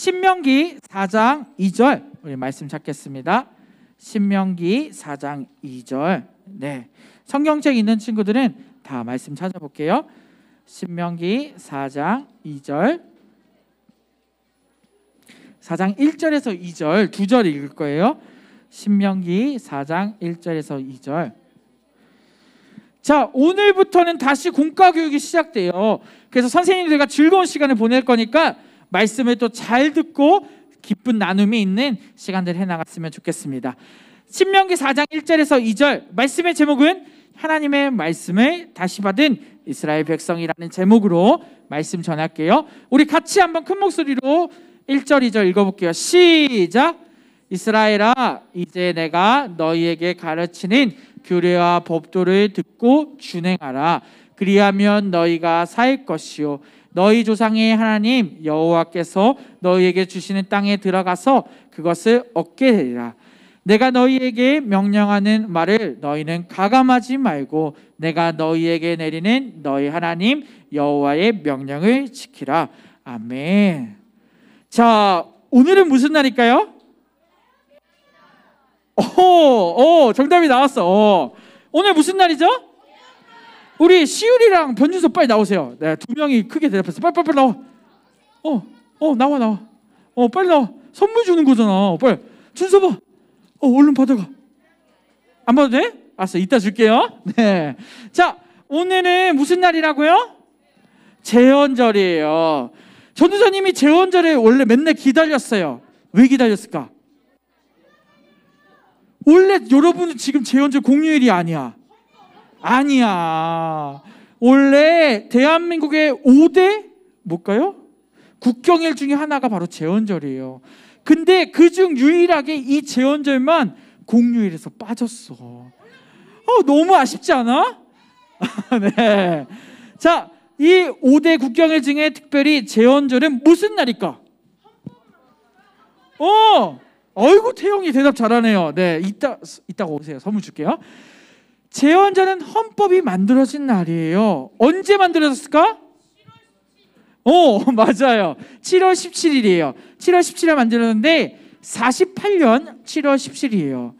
신명기 4장 2절 우리 말씀 찾겠습니다. 신명기 4장 2절. 네, 성경책 있는 친구들은 다 말씀 찾아볼게요. 신명기 4장 2절, 4장 1절에서 2절 두 절 읽을 거예요. 신명기 4장 1절에서 2절. 자, 오늘부터는 다시 공과 교육이 시작돼요. 그래서 선생님들과 즐거운 시간을 보낼 거니까 말씀을 또 잘 듣고 기쁜 나눔이 있는 시간들 해나갔으면 좋겠습니다. 신명기 4장 1절에서 2절 말씀의 제목은 하나님의 말씀을 다시 받은 이스라엘 백성이라는 제목으로 말씀 전할게요. 우리 같이 한번 큰 목소리로 1절 2절 읽어볼게요. 시작. 이스라엘아, 이제 내가 너희에게 가르치는 규례와 법도를 듣고 준행하라. 그리하면 너희가 살 것이요 너희 조상의 하나님 여호와께서 너희에게 주시는 땅에 들어가서 그것을 얻게 되리라. 내가 너희에게 명령하는 말을 너희는 가감하지 말고 내가 너희에게 내리는 너희 하나님 여호와의 명령을 지키라. 아멘. 자, 오늘은 무슨 날일까요? 정답이 나왔어. 오늘 무슨 날이죠? 우리 시율이랑 변준서 빨리 나오세요. 네, 두 명이 크게 대답했어. 빨리 나와. 나와. 빨리 나와. 선물 주는 거잖아. 빨리. 준서 봐. 얼른 받아가. 안 받아도 돼? 알았어, 이따 줄게요. 네. 자, 오늘은 무슨 날이라고요? 제헌절이에요. 전도사님이 제헌절에 원래 맨날 기다렸어요. 왜 기다렸을까? 원래 여러분은 지금 제헌절 공휴일이 아니야. 원래 대한민국의 5대 뭘까요? 국경일 중에 하나가 바로 제헌절이에요. 근데 그중 유일하게 이 제헌절만 공휴일에서 빠졌어. 너무 아쉽지 않아? 네. 자, 이 5대 국경일 중에 특별히 제헌절은 무슨 날일까? 아이고, 태영이 대답 잘하네요. 네, 이따가 오세요. 선물 줄게요. 제헌절은 헌법이 만들어진 날이에요. 언제 만들어졌을까? 맞아요. 7월 17일이에요. 7월 17일에 만들었는데 48년 7월 17일이에요.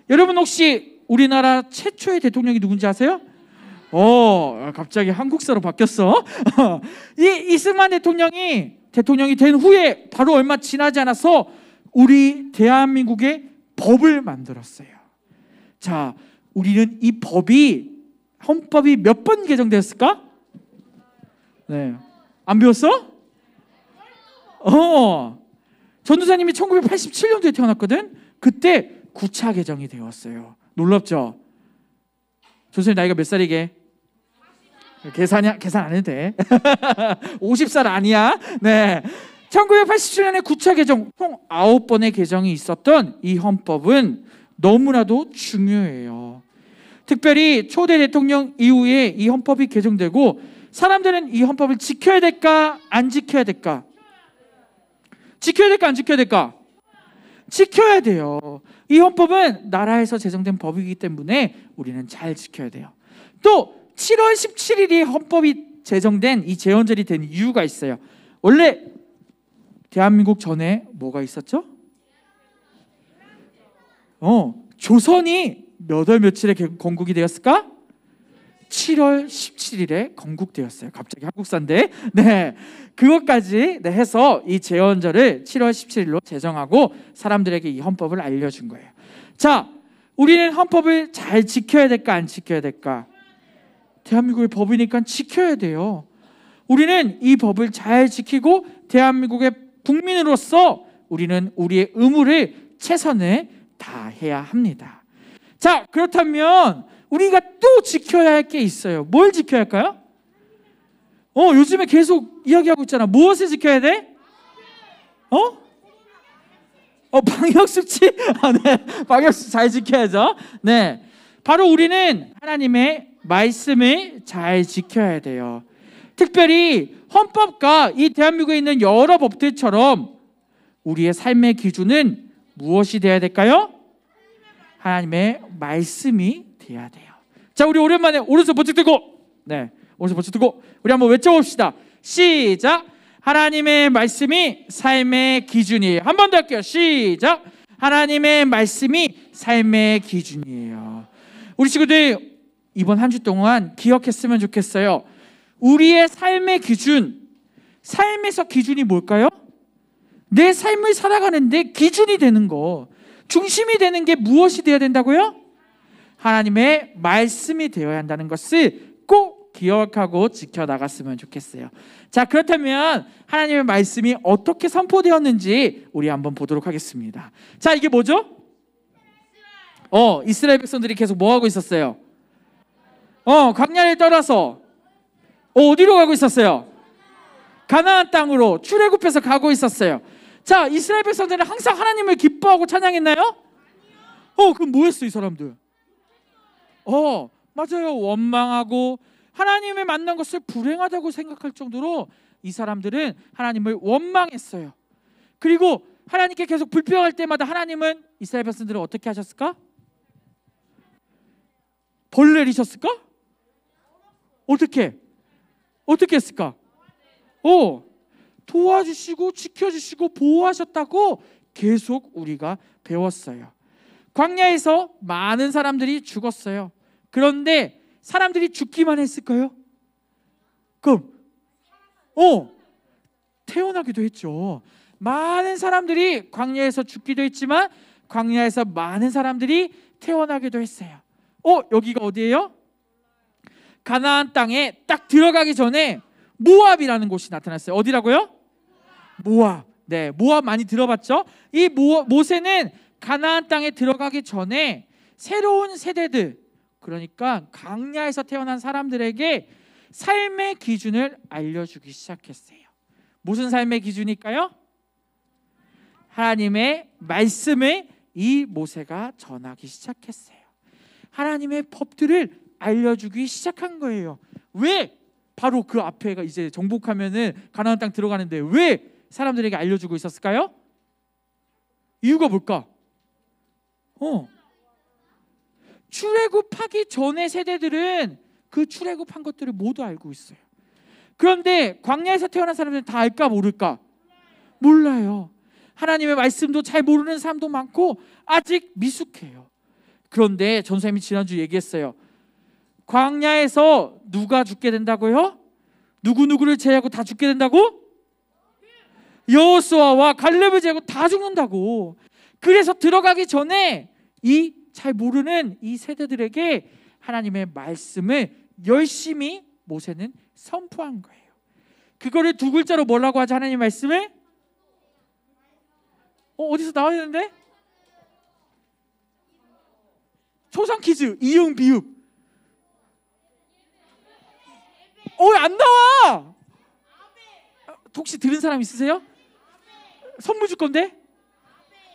여러분 혹시 우리나라 최초의 대통령이 누군지 아세요? 갑자기 한국사로 바뀌었어. 이 이승만 대통령이 된 후에 바로 얼마 지나지 않아서 우리 대한민국의 법을 만들었어요. 자, 우리는 이 헌법이 몇 번 개정되었을까? 네. 안 배웠어? 전도사님이 1987년도에 태어났거든. 그때 9차 개정이 되었어요. 놀랍죠? 전도사님 나이가 몇 살이게? 계산 안 해도 돼. 50살 아니야. 네. 1987년에 9차 개정, 총 9번의 개정이 있었던 이 헌법은 너무나도 중요해요. 특별히 초대 대통령 이후에 이 헌법이 개정되고 사람들은 이 헌법을 지켜야 될까? 안 지켜야 될까? 지켜야 될까? 안 지켜야 될까? 지켜야 돼요. 이 헌법은 나라에서 제정된 법이기 때문에 우리는 잘 지켜야 돼요. 또 7월 17일이 헌법이 제정된 이 제헌절이 된 이유가 있어요. 원래 대한민국 전에 뭐가 있었죠? 조선이 몇 월 며칠에 건국이 되었을까? 7월 17일에 건국되었어요. 갑자기 한국사인데. 네, 그것까지 해서 이 제헌절을 7월 17일로 제정하고 사람들에게 이 헌법을 알려준 거예요. 자, 우리는 헌법을 잘 지켜야 될까? 안 지켜야 될까? 대한민국의 법이니까 지켜야 돼요. 우리는 이 법을 잘 지키고 대한민국의 국민으로서 우리는 우리의 의무를 최선을 다해야 합니다. 자, 그렇다면 우리가 또 지켜야 할 게 있어요. 뭘 지켜야 할까요? 요즘에 계속 이야기하고 있잖아. 무엇을 지켜야 돼? 방역수칙? 네, 방역수칙 잘 지켜야죠. 네, 바로 우리는 하나님의 말씀을 잘 지켜야 돼요. 특별히 헌법과 이 대한민국에 있는 여러 법들처럼 우리의 삶의 기준은 무엇이 되어야 될까요? 하나님의 말씀이 돼야 돼요. 자, 우리 오랜만에 오른손 번쩍 들고, 네, 오른손 번쩍 들고 우리 한번 외쳐봅시다. 시작. 하나님의 말씀이 삶의 기준이에요. 한 번 더 할게요. 시작. 하나님의 말씀이 삶의 기준이에요. 우리 친구들 이번 한 주 동안 기억했으면 좋겠어요. 우리의 삶의 기준, 삶에서 기준이 뭘까요? 내 삶을 살아가는데 기준이 되는 거, 중심이 되는 게 무엇이 되어야 된다고요? 하나님의 말씀이 되어야 한다는 것을 꼭 기억하고 지켜나갔으면 좋겠어요. 자, 그렇다면 하나님의 말씀이 어떻게 선포되었는지 우리 한번 보도록 하겠습니다. 자, 이게 뭐죠? 이스라엘 백성들이 계속 뭐 하고 있었어요? 광야를 떠나서 어디로 가고 있었어요? 가나안 땅으로 출애굽해서 가고 있었어요. 자, 이스라엘 백성들은 항상 하나님을 기뻐하고 찬양했나요? 그럼 뭐 했어 이 사람들? 맞아요. 원망하고 하나님을 만난 것을 불행하다고 생각할 정도로 이 사람들은 하나님을 원망했어요. 그리고 하나님께 계속 불평할 때마다 하나님은 이스라엘 백성들을 어떻게 하셨을까? 벌 내리셨을까? 어떻게 했을까? 도와주시고 지켜주시고 보호하셨다고 계속 우리가 배웠어요. 광야에서 많은 사람들이 죽었어요. 그런데 사람들이 죽기만 했을까요? 그럼 태어나기도 했죠. 많은 사람들이 광야에서 죽기도 했지만 광야에서 많은 사람들이 태어나기도 했어요. 여기가 어디예요? 가나안 땅에 딱 들어가기 전에 모압이라는 곳이 나타났어요. 어디라고요? 모압. 네, 모압 많이 들어봤죠? 이 모세는 가나안 땅에 들어가기 전에 새로운 세대들, 그러니까 광야에서 태어난 사람들에게 삶의 기준을 알려주기 시작했어요. 무슨 삶의 기준일까요? 하나님의 말씀을 이 모세가 전하기 시작했어요. 하나님의 법들을 알려주기 시작한 거예요. 왜? 바로 그 앞에가 이제 정복하면은 가나안 땅 들어가는데 왜 사람들에게 알려주고 있었을까요? 이유가 뭘까? 출애굽하기 전의 세대들은 그 출애굽한 것들을 모두 알고 있어요. 그런데 광야에서 태어난 사람들은 다 알까 모를까? 몰라요. 하나님의 말씀도 잘 모르는 사람도 많고 아직 미숙해요. 그런데 전사님이 지난주 얘기했어요. 광야에서 누가 죽게 된다고요? 누구누구를 제외하고 다 죽게 된다고? 여호수아와 갈렙을 제외하고 다 죽는다고. 그래서 들어가기 전에 이 잘 모르는 이 세대들에게 하나님의 말씀을 열심히 모세는 선포한 거예요. 그거를 두 글자로 뭐라고 하죠? 하나님의 말씀을? 어디서 나와야 되는데? 초성 퀴즈. 이응 비읍. 안 나와. 혹시 들은 사람 있으세요? 선물 줄 건데?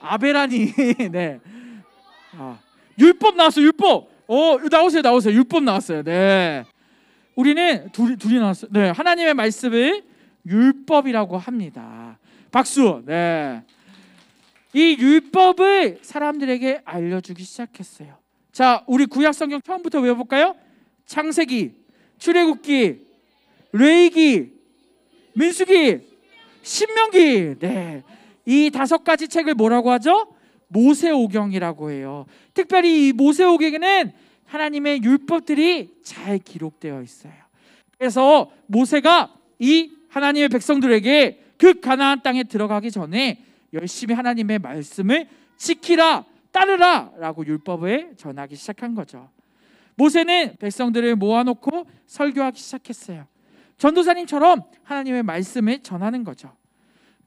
아베라니. 네. 율법 나왔어요. 율법. 나오세요. 율법 나왔어요. 네. 우리는 둘이 나왔어요. 네. 하나님의 말씀을 율법이라고 합니다. 박수. 네. 이 율법을 사람들에게 알려주기 시작했어요. 자, 우리 구약 성경 처음부터 외워볼까요? 창세기, 출애굽기, 레위기, 민수기, 신명기. 네. 이 5가지 책을 뭐라고 하죠? 모세오경이라고 해요. 특별히 이 모세오경에는 하나님의 율법들이 잘 기록되어 있어요. 그래서 모세가 이 하나님의 백성들에게 그 가나안 땅에 들어가기 전에 열심히 하나님의 말씀을 지키라, 따르라 라고 율법을 전하기 시작한 거죠. 모세는 백성들을 모아놓고 설교하기 시작했어요. 전도사님처럼 하나님의 말씀을 전하는 거죠.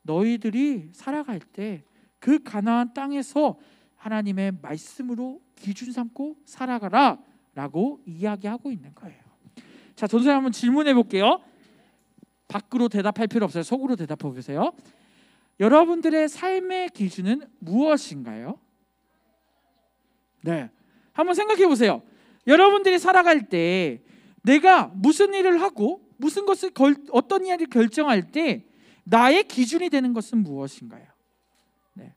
너희들이 살아갈 때 그 가나안 땅에서 하나님의 말씀으로 기준 삼고 살아가라 라고 이야기하고 있는 거예요. 자, 전도사님 한번 질문해 볼게요. 밖으로 대답할 필요 없어요. 속으로 대답해 보세요. 여러분들의 삶의 기준은 무엇인가요? 네, 한번 생각해 보세요. 여러분들이 살아갈 때 내가 무슨 일을 하고 무슨 것을 어떤 일을 결정할 때 나의 기준이 되는 것은 무엇인가요? 네.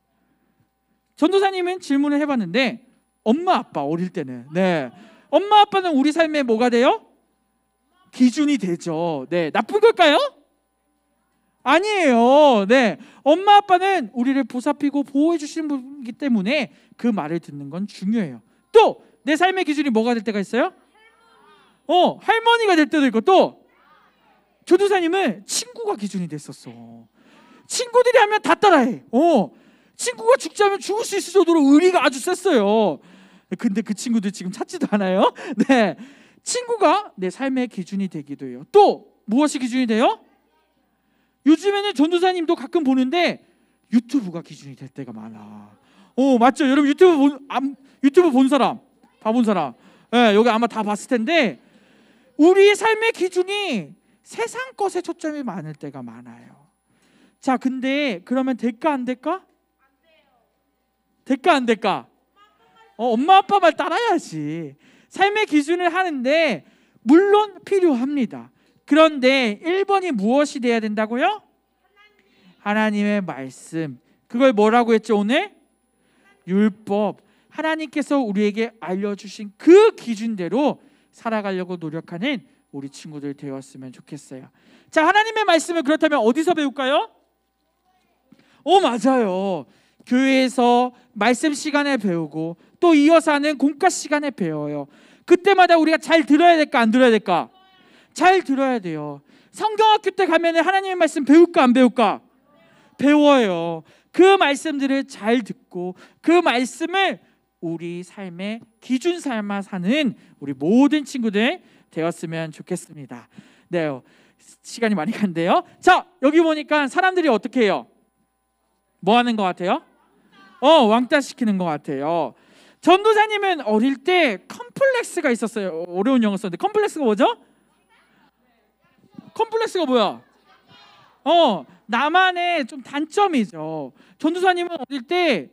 전도사님은 질문을 해봤는데 엄마 아빠 어릴 때는 엄마 아빠는 우리 삶에 뭐가 돼요? 기준이 되죠. 네, 나쁜 걸까요? 아니에요. 네, 엄마 아빠는 우리를 보살피고 보호해 주시는 분이기 때문에 그 말을 듣는 건 중요해요. 또 내 삶의 기준이 뭐가 될 때가 있어요? 할머니가 될 때도 있고, 또 조도사님은 친구가 기준이 됐었어. 친구들이 하면 다 따라해. 친구가 죽자면 죽을 수 있을 정도로 의리가 아주 셌어요. 근데 그 친구들 지금 찾지도 않아요. 네, 친구가 내 삶의 기준이 되기도 해요. 또 무엇이 기준이 돼요? 요즘에는 전도사님도 가끔 보는데 유튜브가 기준이 될 때가 많아. 맞죠? 여러분 유튜브 본 사람, 다 본 사람, 여기 아마 다 봤을 텐데, 우리의 삶의 기준이 세상 것에 초점이 많을 때가 많아요. 자, 근데 그러면 될까 안 될까? 될까 안 될까? 엄마 아빠 말 따라야지. 삶의 기준을 하는데 물론 필요합니다. 그런데 1번이 무엇이 돼야 된다고요? 하나님의 말씀. 그걸 뭐라고 했죠 오늘? 율법. 하나님께서 우리에게 알려주신 그 기준대로 살아가려고 노력하는 우리 친구들 되었으면 좋겠어요. 자, 하나님의 말씀을 그렇다면 어디서 배울까요? 맞아요. 교회에서 말씀 시간에 배우고, 또 이어서 하는 공과 시간에 배워요. 그때마다 우리가 잘 들어야 될까 안 들어야 될까? 잘 들어야 돼요. 성경학교 때 가면 하나님의 말씀 배울까 안 배울까? 배워요. 그 말씀들을 잘 듣고 그 말씀을 우리 삶의 기준 삼아 사는 우리 모든 친구들 되었으면 좋겠습니다. 네, 시간이 많이 간대요. 자, 여기 보니까 사람들이 어떻게 해요? 뭐 하는 것 같아요? 왕따 시키는 것 같아요. 전도사님은 어릴 때 컴플렉스가 있었어요. 어려운 영어 썼는데 컴플렉스가 뭐죠? 컴플렉스가 뭐야? 나만의 좀 단점이죠. 전도사님은 어릴 때,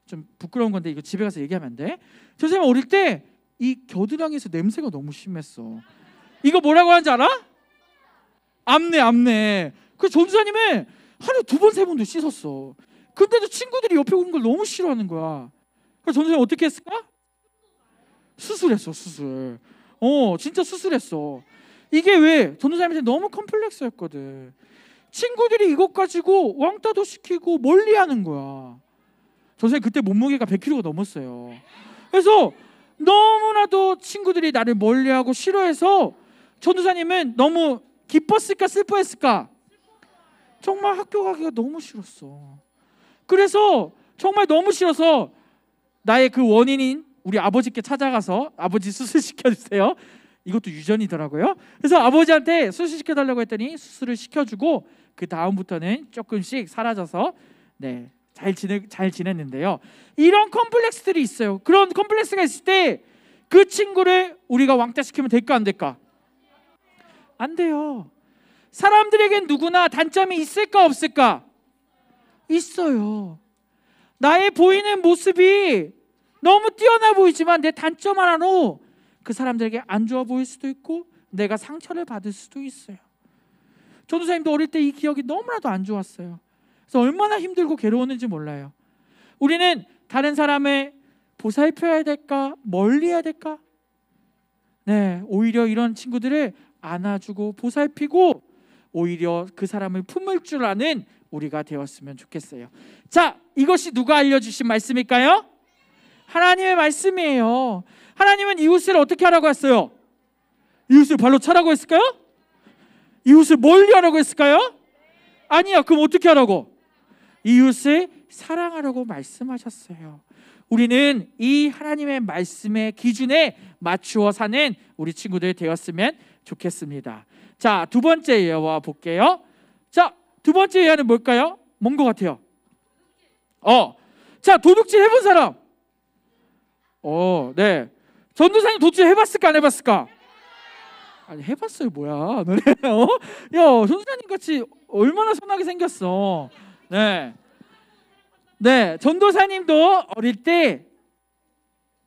좀 부끄러운 건데 이거 집에 가서 얘기하면 안 돼? 전도사님 어릴 때 이 겨드랑이에서 냄새가 너무 심했어. 이거 뭐라고 하는지 알아? 암내. 그 전도사님은 하루에 2번 3번도 씻었어. 근데도 친구들이 옆에 오는 걸 너무 싫어하는 거야. 그래서 전도사님 어떻게 했을까? 수술했어, 수술. 진짜 수술했어. 이게 왜? 전도사님한테 너무 컴플렉스였거든. 친구들이 이것 가지고 왕따도 시키고 멀리하는 거야. 전도사님 그때 몸무게가 100kg가 넘었어요. 그래서 너무나도 친구들이 나를 멀리하고 싫어해서 전도사님은 너무 기뻤을까 슬퍼했을까? 정말 학교 가기가 너무 싫었어. 그래서 정말 너무 싫어서 나의 그 원인인 우리 아버지께 찾아가서 아버지 수술시켜주세요. 이것도 유전이더라고요. 그래서 아버지한테 수술시켜달라고 했더니 수술을 시켜주고 그 다음부터는 조금씩 사라져서 잘 지냈는데요. 이런 컴플렉스들이 있어요. 그런 컴플렉스가 있을 때 그 친구를 우리가 왕따시키면 될까 안 될까? 안 돼요. 사람들에겐 누구나 단점이 있을까 없을까? 있어요. 나의 보이는 모습이 너무 뛰어나 보이지만 내 단점 하나로 그 사람들에게 안 좋아 보일 수도 있고 내가 상처를 받을 수도 있어요. 전도사님도 어릴 때 이 기억이 너무나도 안 좋았어요. 그래서 얼마나 힘들고 괴로웠는지 몰라요. 우리는 다른 사람을 보살펴야 될까? 멀리해야 될까? 네, 오히려 이런 친구들을 안아주고 보살피고 오히려 그 사람을 품을 줄 아는 우리가 되었으면 좋겠어요. 자, 이것이 누가 알려주신 말씀일까요? 하나님의 말씀이에요. 하나님은 이웃을 어떻게 하라고 했어요? 이웃을 발로 차라고 했을까요? 이웃을 멀리 하라고 했을까요? 아니야. 그럼 어떻게 하라고? 이웃을 사랑하라고 말씀하셨어요. 우리는 이 하나님의 말씀의 기준에 맞추어 사는 우리 친구들 되었으면 좋겠습니다. 자, 2번째 예화 볼게요. 자, 2번째 예화는 뭘까요? 뭔 것 같아요? 자, 도둑질 해본 사람. 네. 전도사님 도둑질 해봤을까 안 해봤을까? 아니, 해봤어요. 뭐야 너네? 야, 전도사님 같이 얼마나 선하게 생겼어. 네, 전도사님도 어릴 때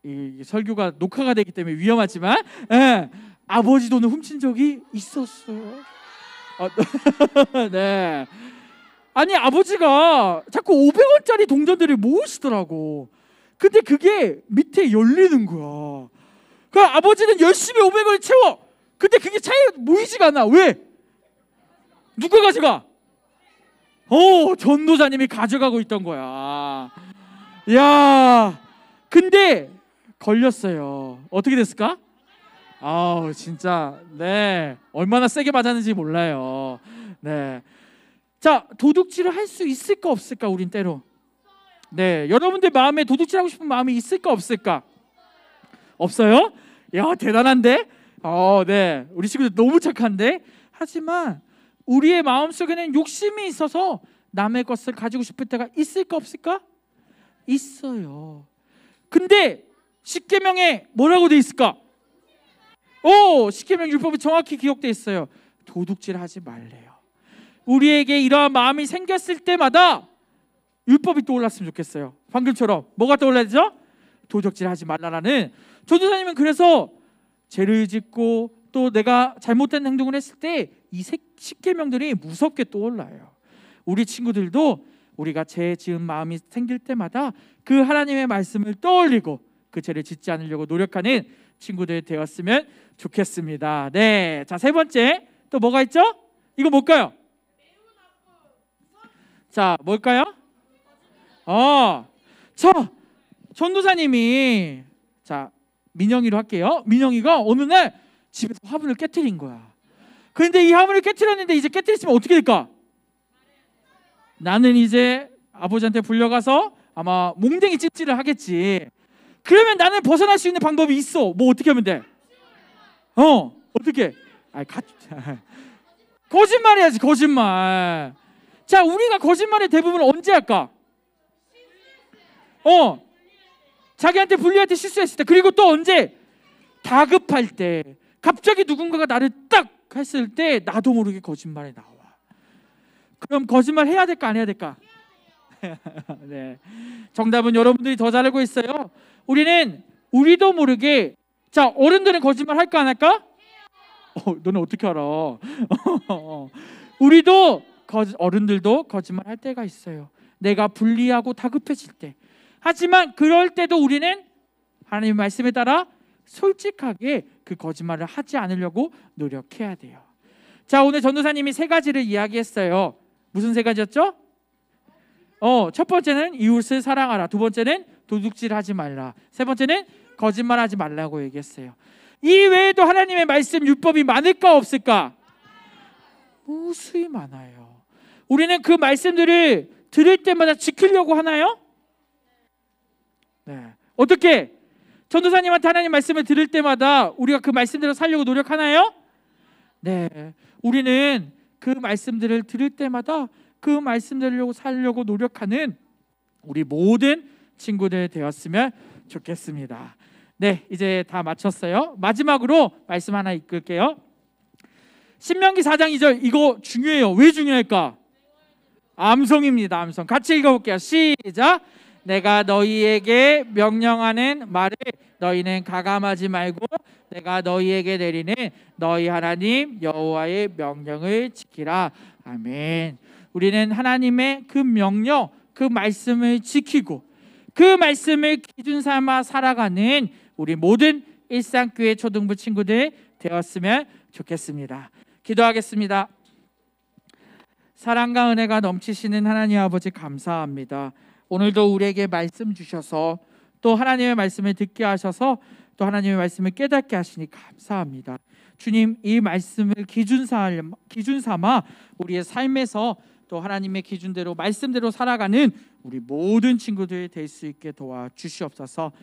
이 설교가 녹화가 되기 때문에 위험하지만 아버지 돈을 훔친 적이 있었어요. 네. 아니, 아버지가 자꾸 500원짜리 동전들을 모으시더라고. 근데 그게 밑에 열리는 거야. 그 아버지는 열심히 500원을 채워. 근데 그게 차에 모이지가 않아. 왜? 누가 가져가? 전도사님이 가져가고 있던 거야. 야, 근데 걸렸어요. 어떻게 됐을까? 진짜 네, 얼마나 세게 맞았는지 몰라요. 네, 자, 도둑질을 할 수 있을까 없을까? 우린 때로. 네, 여러분들 마음에 도둑질하고 싶은 마음이 있을까 없을까? 없어요? 야, 대단한데? 네, 우리 친구들 너무 착한데? 하지만 우리의 마음속에는 욕심이 있어서 남의 것을 가지고 싶을 때가 있을까 없을까? 있어요. 근데 십계명에 뭐라고 돼 있을까? 십계명 율법이 정확히 기록돼 있어요. 도둑질하지 말래요. 우리에게 이러한 마음이 생겼을 때마다 율법이 떠올랐으면 좋겠어요. 방금처럼 뭐가 떠올라야죠? 도둑질하지 말라라는. 전도사님은 그래서 죄를 짓고 또 내가 잘못된 행동을 했을 때 이 십계명들이 무섭게 떠올라요. 우리 친구들도 우리가 죄 지은 마음이 생길 때마다 그 하나님의 말씀을 떠올리고 그 죄를 짓지 않으려고 노력하는 친구들 되었으면 좋겠습니다. 네, 자, 세 번째 또 뭐가 있죠? 이거 뭘까요? 자, 뭘까요? 자, 전도사님이, 자, 민영이로 할게요. 민영이가 어느 날 집에서 화분을 깨트린 거야. 그런데 이 화분을 깨트렸는데 이제 깨트렸으면 어떻게 될까? 나는 이제 아버지한테 불려가서 아마 몽댕이 찝질을 하겠지. 그러면 나는 벗어날 수 있는 방법이 있어. 뭐 어떻게 하면 돼? 어떻게? 거짓말 해야지, 거짓말. 자, 우리가 거짓말의 대부분 언제 할까? 자기한테 불리할 때, 실수했을 때. 그리고 또 언제? 다급할 때. 갑자기 누군가가 나를 딱 했을 때 나도 모르게 거짓말이 나와. 그럼 거짓말 해야 될까 안 해야 될까? 네, 정답은 여러분들이 더 잘 알고 있어요. 우리도 모르게, 자, 어른들은 거짓말 할까 안 할까? 너는 어떻게 알아? 어른들도 거짓말 할 때가 있어요. 내가 불리하고 다급해질 때. 하지만 그럴 때도 우리는 하나님의 말씀에 따라 솔직하게 그 거짓말을 하지 않으려고 노력해야 돼요. 자, 오늘 전도사님이 세 가지를 이야기했어요. 무슨 세 가지였죠? 첫 번째는 이웃을 사랑하라. 두 번째는 도둑질하지 말라. 세 번째는 거짓말하지 말라고 얘기했어요. 이 외에도 하나님의 말씀 율법이 많을까 없을까? 무수히 많아요. 우리는 그 말씀들을 들을 때마다 지키려고 하나요? 네. 어떻게? 전도사님한테 하나님 말씀을 들을 때마다 우리가 그 말씀대로 살려고 노력하나요? 네. 우리는 그 말씀들을 들을 때마다 그 말씀대로 살려고 노력하는 우리 모든 친구들 되었으면 좋겠습니다. 네, 이제 다 마쳤어요. 마지막으로 말씀 하나 읽을게요. 신명기 4장 2절, 이거 중요해요. 왜 중요할까? 암송입니다. 암송. 같이 읽어볼게요. 시작. 내가 너희에게 명령하는 말을 너희는 가감하지 말고 내가 너희에게 내리는 너희 하나님 여호와의 명령을 지키라. 아멘. 우리는 하나님의 그 명령, 그 말씀을 지키고 그 말씀을 기준 삼아 살아가는 우리 모든 일상교회 초등부 친구들 되었으면 좋겠습니다. 기도하겠습니다. 사랑과 은혜가 넘치시는 하나님 아버지, 감사합니다. 오늘도 우리에게 말씀 주셔서 또 하나님의 말씀을 듣게 하셔서 또 하나님의 말씀을 깨닫게 하시니 감사합니다. 주님, 이 말씀을 기준 삼아 우리의 삶에서 또 하나님의 기준대로 말씀대로 살아가는 우리 모든 친구들이 될 수 있게 도와주시옵소서.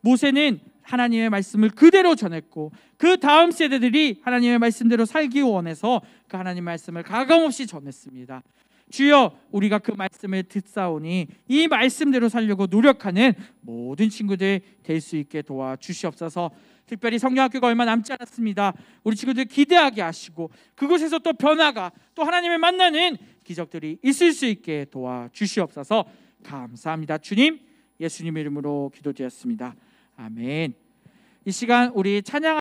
모세는 하나님의 말씀을 그대로 전했고 그 다음 세대들이 하나님의 말씀대로 살기 원해서 그 하나님의 말씀을 가감없이 전했습니다. 주여, 우리가 그 말씀을 듣사오니 이 말씀대로 살려고 노력하는 모든 친구들 될 수 있게 도와주시옵소서. 특별히 성령학교가 얼마 남지 않았습니다. 우리 친구들 기대하게 하시고 그곳에서 또 변화가 또 하나님을 만나는 기적들이 있을 수 있게 도와주시옵소서. 감사합니다. 주님, 예수님의 이름으로 기도드렸습니다. 아멘. 이 시간 우리 찬양